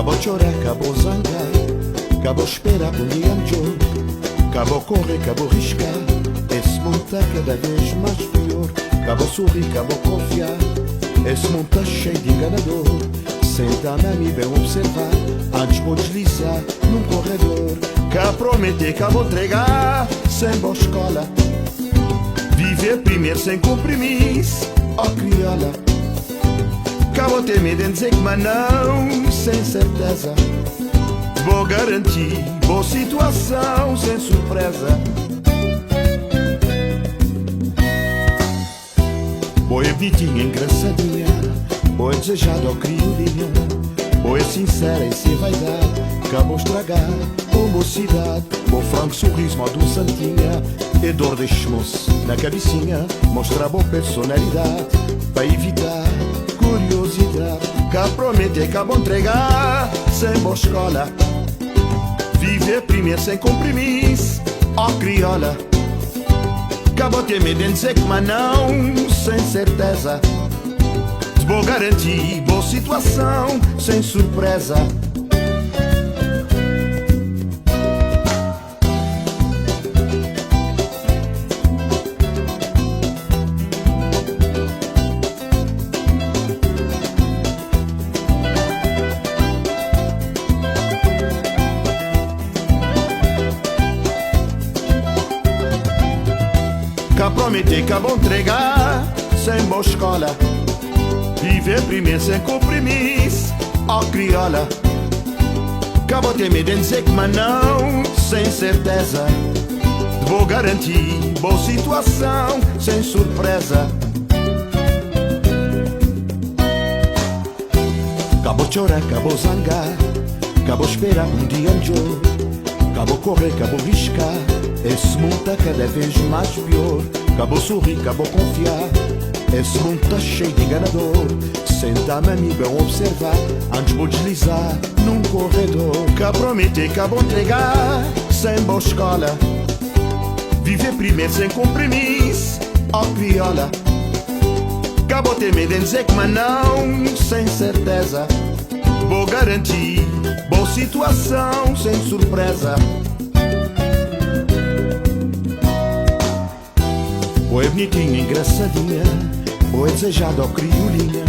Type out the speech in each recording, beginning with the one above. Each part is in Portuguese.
Acabou chorar, acabou zangar, acabou esperar por um dia melhor, acabou correr, acabou riscar. Esse mundo tá cada vez mais pior. Acabou sorrir, acabou confiar. Esse mundo tá cheio de enganador. Senta-me a mim, bem observar, antes vou deslizar num corredor. Cá prometer, cá vou entregar, sem boa escola. Viver primeiro sem compromisso, ó crioula. Cá vou ter medo em dizer que mas não, sem certeza. Vou garantir, boa situação, sem surpresa. Boa é bonitinha, engraçadinha, boa é desejada, ó criolinha. Boa é sincera e sem vaidade, acabou estragar, boa mocidade. Boa franco sorriso, modo santinha, e dor deste moço na cabecinha. Mostra boa personalidade, para evitar curiosidade. Cá prometer, cá vou entregar, sem boa escola. Viver primeiro sem compromisso, ó crioula. Cá vou ter medo em dizer que mas não, sem certeza. Vou garantir boa situação, sem surpresa. Cá prometer, cá vou entregar, sem boa escola. Viver primeiro sem compromisso, ó crioula. Cá vou ter medo em dizer que mas não, sem certeza. Vou garantir boa situação, sem surpresa. Cá vou chorar, cá vou zangar, cá vou esperar um dia melhor, cá vou correr, cá vou riscar. Esse mundo tá cada vez mais pior. Cá vou sorrir, cá vou confiar. Esse mundo tá cheio de enganador. Senta-me a mim, bem observar, antes vou deslizar num corredor. Cá prometer, cá vou entregar, sem boa escola. Viver primeiro sem compromisso, ó crioula. Cá vou ter medo em dizer que mas não, sem certeza. Vou garantir boa situação, sem surpresa. Boa é bonitinha, engraçadinha, boa é desejada, ó criolinha.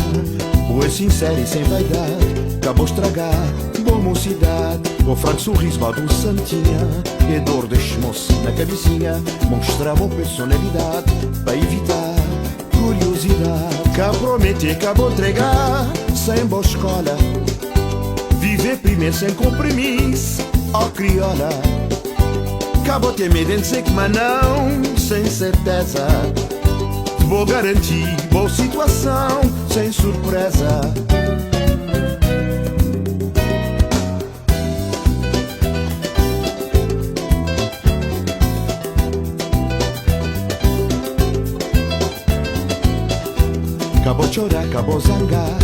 Boa é sincera e sem vaidade, acabou estragar, boa mocidade. Boa franco sorriso, modo santinha, e dor deste moço na cabecinha. Mostra boa personalidade, para evitar curiosidade. Cá prometer, cá vou entregar, sem boa escola. Viver primeiro sem compromisso, ó crioula. Cá vou ter medo em dizer que mas não, sem certeza. Vou garantir boa situação, sem surpresa. Cá vou chorar, cá vou zangar,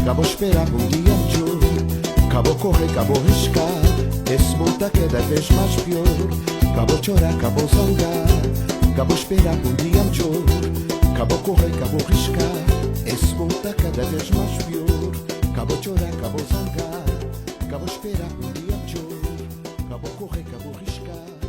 cá vou esperar um dia melhor, cá vou correr, cá vou riscar. Esse mundo tá cada vez mais pior. Cá vou chorar, cá vou zangar, cá vou esperar um dia melhor, cá vou correr, cá vou riscar. Esse mundo tá cada vez mais pior. Cá vou chorar, cá vou zangar, cá vou esperar um dia melhor, cá vou correr, cá vou riscar.